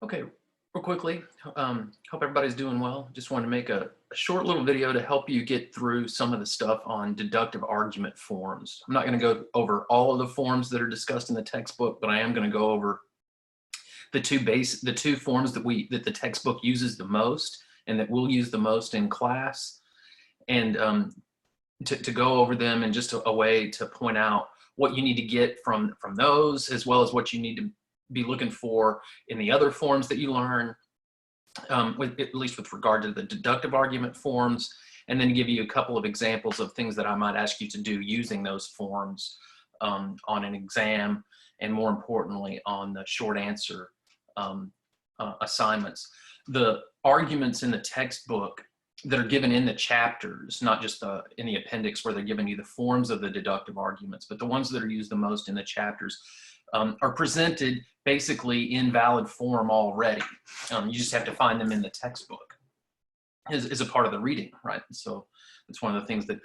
Okay, real quickly, hope everybody's doing well. Just wanted to make a short little video to help you get through some of the stuff on deductive argument forms. I'm not going to go over all of the forms that are discussed in the textbook, but I am going to go over the two forms that the textbook uses the most and that we'll use the most in class, and to go over them in just a way to point out what you need to get from those, as well as what you need to be looking for in the other forms that you learn, at least with regard to the deductive argument forms, and then give you a couple of examples of things that I might ask you to do using those forms on an exam, and more importantly, on the short answer assignments. The arguments in the textbook that are given in the chapters, not just in the appendix where they're giving you the forms of the deductive arguments, but the ones that are used the most in the chapters, are presented basically in valid form already. You just have to find them in the textbook as a part of the reading, right? So it's one of the things that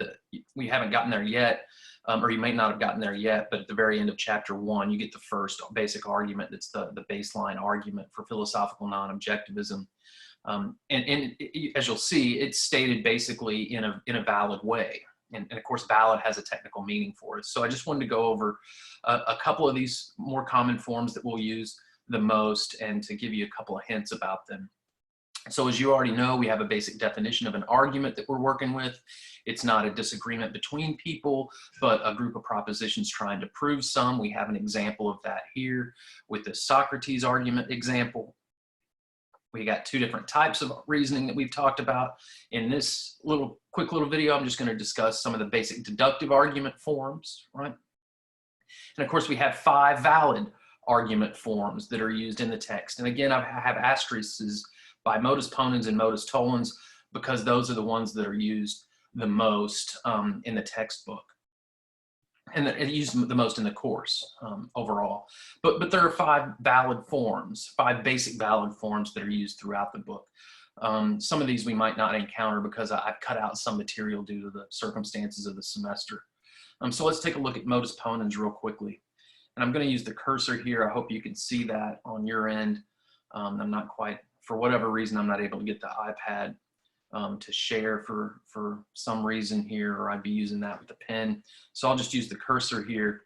we haven't gotten there yet, or you may not have gotten there yet, but at the very end of chapter 1, you get the first basic argument. That's the baseline argument for philosophical non-objectivism. And as you'll see, it's stated basically in a valid way. And of course, valid has a technical meaning for us. So I just wanted to go over a couple of these more common forms that we'll use the most, and to give you a couple of hints about them. So as you already know, we have a basic definition of an argument that we're working with. It's not a disagreement between people, but a group of propositions trying to prove some. We have an example of that here with the Socrates argument example. We got two different types of reasoning that we've talked about. In this quick little video, I'm just going to discuss some of the basic deductive argument forms, right? And of course, we have 5 valid argument forms that are used in the text. And again, I have asterisks by modus ponens and modus tollens because those are the ones that are used the most in the textbook, and that it used the most in the course overall. But there are 5 valid forms, 5 basic valid forms that are used throughout the book. Some of these we might not encounter because I've cut out some material due to the circumstances of the semester. So let's take a look at modus ponens real quickly. And I'm going to use the cursor here. I hope you can see that on your end. I'm not quite, for whatever reason, I'm not able to get the iPad to share for some reason here, or I'd be using that with the pen. So I'll just use the cursor here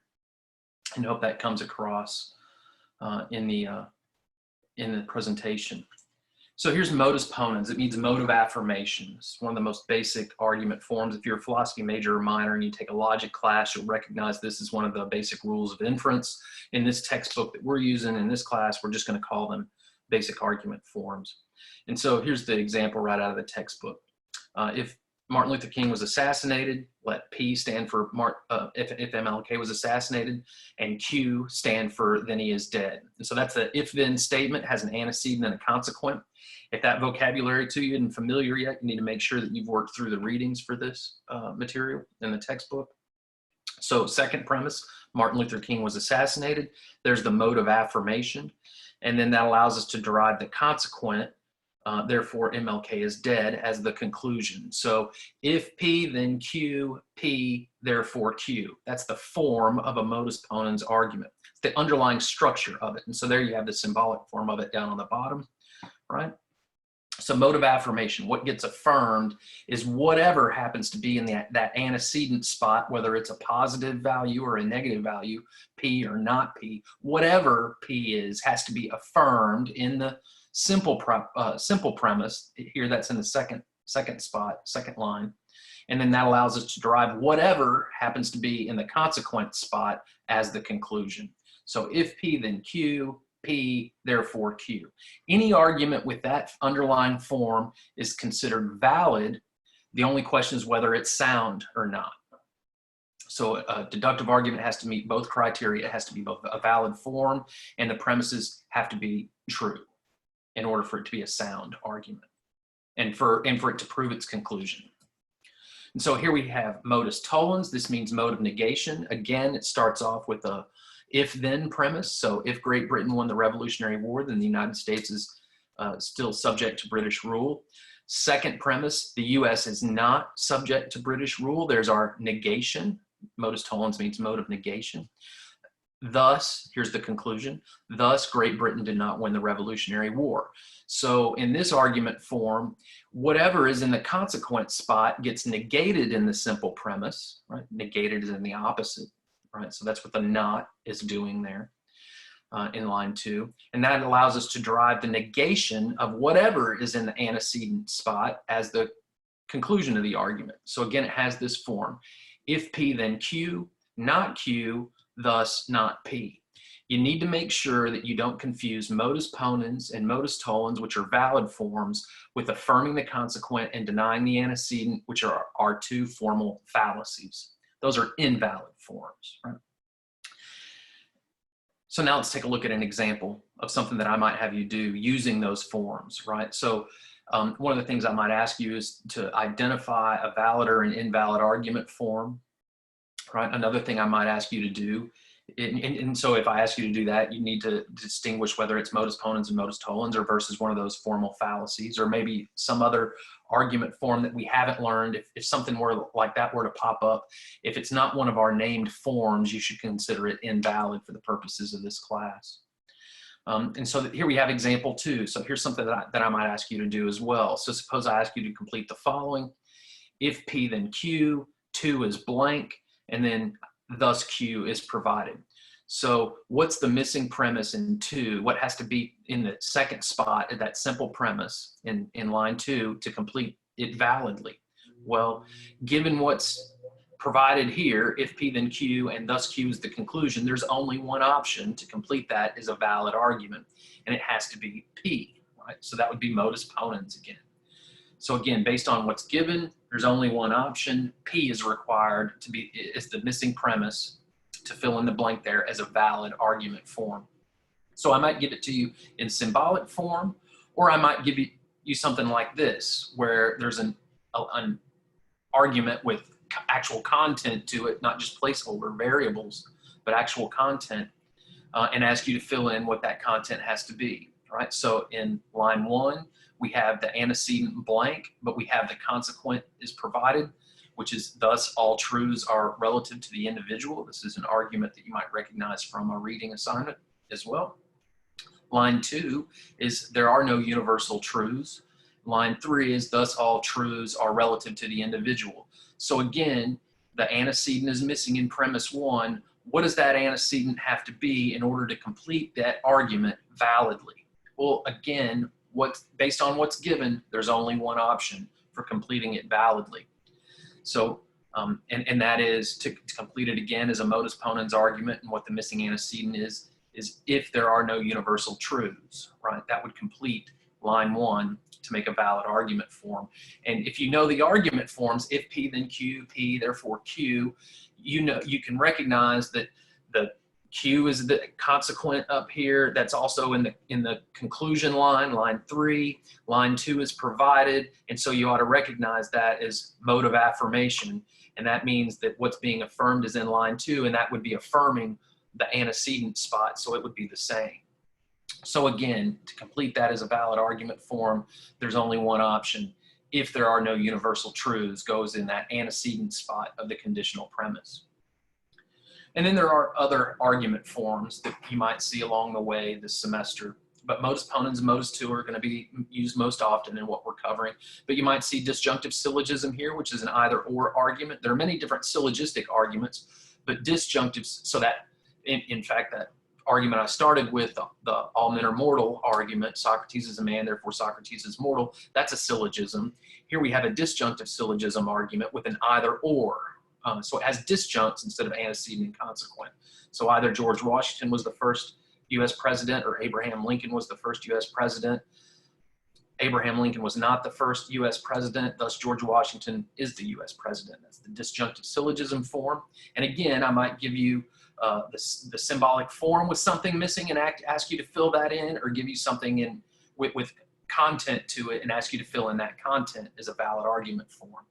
and hope that comes across in the presentation. So here's modus ponens. It means mode of affirmation. It's one of the most basic argument forms. If you're a philosophy major or minor and you take a logic class, you'll recognize this is one of the basic rules of inference. In this textbook that we're using in this class, we're just going to call them basic argument forms. And so here's the example right out of the textbook. If Martin Luther King was assassinated, let P stand for if MLK was assassinated, and Q stand for then he is dead. And so that's the if-then statement, has an antecedent and a consequent. If that vocabulary to you isn't familiar yet, you need to make sure that you've worked through the readings for this material in the textbook. So second premise, Martin Luther King was assassinated. There's the mode of affirmation. And then that allows us to derive the consequent, therefore MLK is dead, as the conclusion. So if P, then Q, P, therefore Q. That's the form of a modus ponens argument. It's the underlying structure of it. And so there you have the symbolic form of it down on the bottom, right? So mode of affirmation, what gets affirmed is whatever happens to be in that antecedent spot, whether it's a positive value or a negative value, P or not P, whatever P is has to be affirmed in the simple premise. Here that's in the second spot, second line. And then that allows us to derive whatever happens to be in the consequent spot as the conclusion. So if P, then Q, P, therefore Q. Any argument with that underlying form is considered valid. The only question is whether it's sound or not. So a deductive argument has to meet both criteria. It has to be both a valid form, and the premises have to be true in order for it to be a sound argument, and for it to prove its conclusion. And so here we have modus tollens. This means mode of negation. Again, it starts off with a if-then premise. So if Great Britain won the Revolutionary War, then the United States is still subject to British rule. Second premise, the US is not subject to British rule. There's our negation. Modus tollens means mode of negation. Thus, here's the conclusion, thus Great Britain did not win the Revolutionary War. So in this argument form, whatever is in the consequent spot gets negated in the simple premise, right? Negated is in the opposite, right? So that's what the not is doing there in line 2. And that allows us to derive the negation of whatever is in the antecedent spot as the conclusion of the argument. So again, it has this form. If P, then Q, not Q, thus not P. You need to make sure that you don't confuse modus ponens and modus tollens, which are valid forms, with affirming the consequent and denying the antecedent, which are our 2 formal fallacies. Those are invalid forms, right? So now let's take a look at an example of something that I might have you do using those forms, right? So one of the things I might ask you is to identify a valid or an invalid argument form, right? Another thing I might ask you to do, and so if I ask you to do that, you need to distinguish whether it's modus ponens and modus tollens or versus one of those formal fallacies, or maybe some other argument form that we haven't learned. If something were like that were to pop up, if it's not one of our named forms, you should consider it invalid for the purposes of this class. And so here we have example 2. So here's something that I might ask you to do as well. So suppose I ask you to complete the following. If P, then Q, 2 is blank, and then thus Q is provided. So what's the missing premise in 2? What has to be in the second spot at that simple premise in line 2 to complete it validly? Well, given what's provided here, if P then Q and thus Q is the conclusion, there's only one option to complete that as a valid argument, and it has to be P, right? So that would be modus ponens again. So again, based on what's given, there's only one option. P is required to be, is the missing premise to fill in the blank there as a valid argument form. So I might give it to you in symbolic form, or I might give you something like this, where there's an argument with actual content to it, not just placeholder variables, but actual content, and ask you to fill in what that content has to be, right? So in line 1, we have the antecedent blank, but we have the consequent is provided, which is thus all truths are relative to the individual. This is an argument that you might recognize from a reading assignment as well. Line 2 is there are no universal truths. Line 3 is thus all truths are relative to the individual. So again, the antecedent is missing in premise 1. What does that antecedent have to be in order to complete that argument validly? Well, again, based on what's given, there's only one option for completing it validly. So, and that is to complete it again as a modus ponens argument, and what the missing antecedent is if there are no universal truths, right? That would complete line 1 to make a valid argument form. And if you know the argument forms, if P then Q, P therefore Q, you can recognize that the Q is the consequent up here. That's also in the conclusion line, line 3. Line 2 is provided, and so you ought to recognize that as mode of affirmation, and that means that what's being affirmed is in line 2, and that would be affirming the antecedent spot, so it would be the same. So again, to complete that as a valid argument form, there's only one option. If there are no universal truths, goes in that antecedent spot of the conditional premise. And then there are other argument forms that you might see along the way this semester, but modus ponens and modus 2 are going to be used most often in what we're covering. But you might see disjunctive syllogism here, which is an either or argument. There are many different syllogistic arguments, but disjunctives, so that in fact that argument I started with, the all men are mortal argument, Socrates is a man, therefore Socrates is mortal, that's a syllogism. Here we have a disjunctive syllogism argument with an either or. So it has disjuncts instead of antecedent and consequent. So either George Washington was the first US president or Abraham Lincoln was the first US president. Abraham Lincoln was not the first US president, thus George Washington is the US president. That's the disjunctive syllogism form. And again, I might give you the symbolic form with something missing and ask you to fill that in, or give you something in with content to it and ask you to fill in that content as a valid argument form.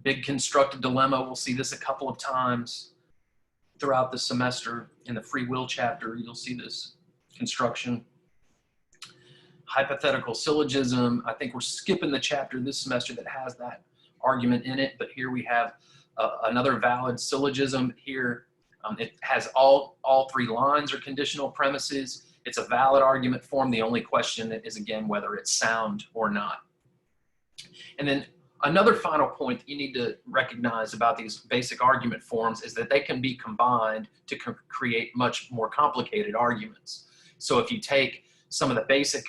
Big constructive dilemma, we'll see this a couple of times throughout the semester. In the free will chapter, you'll see this construction. Hypothetical syllogism, I think we're skipping the chapter this semester that has that argument in it, but here we have another valid syllogism here. It has all three lines are conditional premises. It's a valid argument form. The only question is, again, whether it's sound or not. And then another final point that you need to recognize about these basic argument forms is that they can be combined to create much more complicated arguments. So if you take some of the basic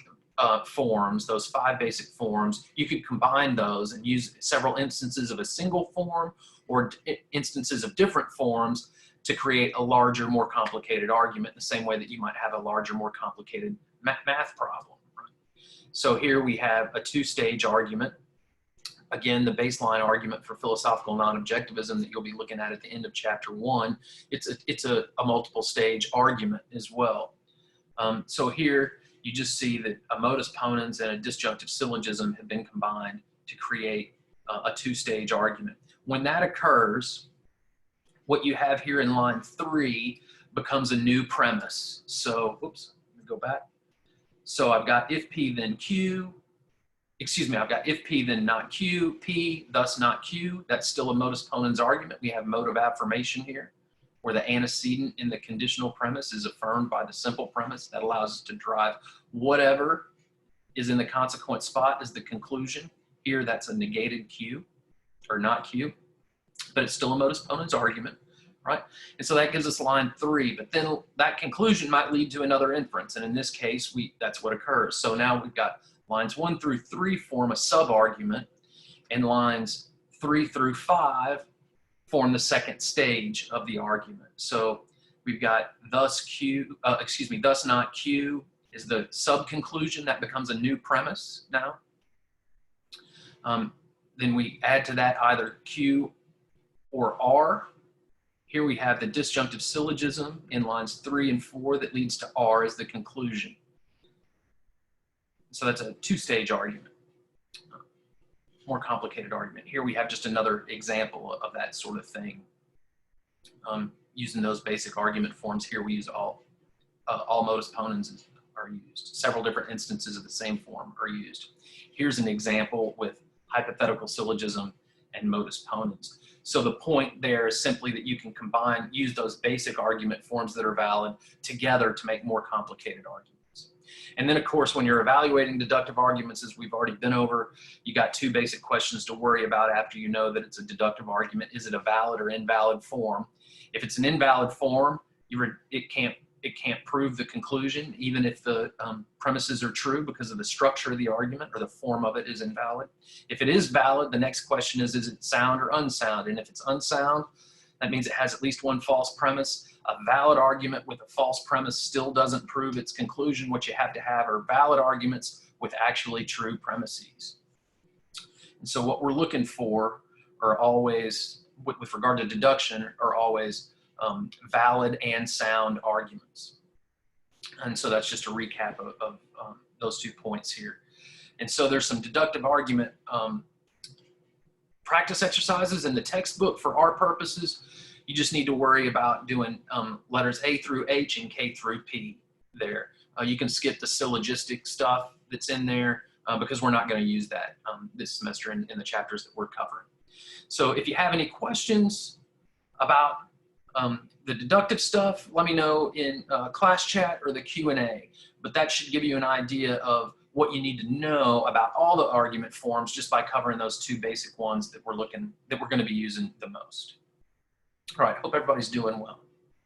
forms, those 5 basic forms, you could combine those and use several instances of a single form or instances of different forms to create a larger, more complicated argument, the same way that you might have a larger, more complicated math problem. Right? So here we have a 2-stage argument. Again, the baseline argument for philosophical non-objectivism that you'll be looking at the end of chapter 1, it's a multiple stage argument as well. So here you just see that a modus ponens and a disjunctive syllogism have been combined to create a 2-stage argument. When that occurs, what you have here in line 3 becomes a new premise. So, oops, let me go back. So I've got if P then Q, excuse me, I've got if P then not Q, P thus not Q. That's still a modus ponens argument. We have mode of affirmation here, where the antecedent in the conditional premise is affirmed by the simple premise. That allows us to drive whatever is in the consequent spot as the conclusion. Here, that's a negated Q, or not Q, but it's still a modus ponens argument, right? And so that gives us line 3, but then that conclusion might lead to another inference, and in this case, that's what occurs. So now we've got lines 1 through 3 form a sub-argument, and lines 3 through 5 form the second stage of the argument. So we've got thus Q, thus not Q is the sub-conclusion. That becomes a new premise now. Then we add to that either Q or R. Here we have the disjunctive syllogism in lines 3 and 4 that leads to R as the conclusion. So that's a 2-stage argument, more complicated argument. Here we have just another example of that sort of thing. Using those basic argument forms, here we use all modus ponens are used. Several different instances of the same form are used. Here's an example with hypothetical syllogism and modus ponens. So the point there is simply that you can use those basic argument forms that are valid together to make more complicated arguments. And then, of course, when you're evaluating deductive arguments, as we've already been over, you got 2 basic questions to worry about after you know that it's a deductive argument. Is it a valid or invalid form? If it's an invalid form, it can't prove the conclusion, even if the premises are true, because of the structure of the argument or the form of it is invalid. If it is valid, the next question is it sound or unsound? And if it's unsound, that means it has at least one false premise. A valid argument with a false premise still doesn't prove its conclusion. What you have to have are valid arguments with actually true premises. And so what we're looking for are always, with regard to deduction, are always valid and sound arguments. And so that's just a recap of those 2 points here. And so there's some deductive argument practice exercises in the textbook for our purposes. You just need to worry about doing letters A through H and K through P there. You can skip the syllogistic stuff that's in there because we're not going to use that this semester in the chapters that we're covering. So if you have any questions about the deductive stuff, let me know in class chat or the Q&A. But that should give you an idea of what you need to know about all the argument forms just by covering those 2 basic ones that we're going to be using the most. All right, hope everybody's doing well.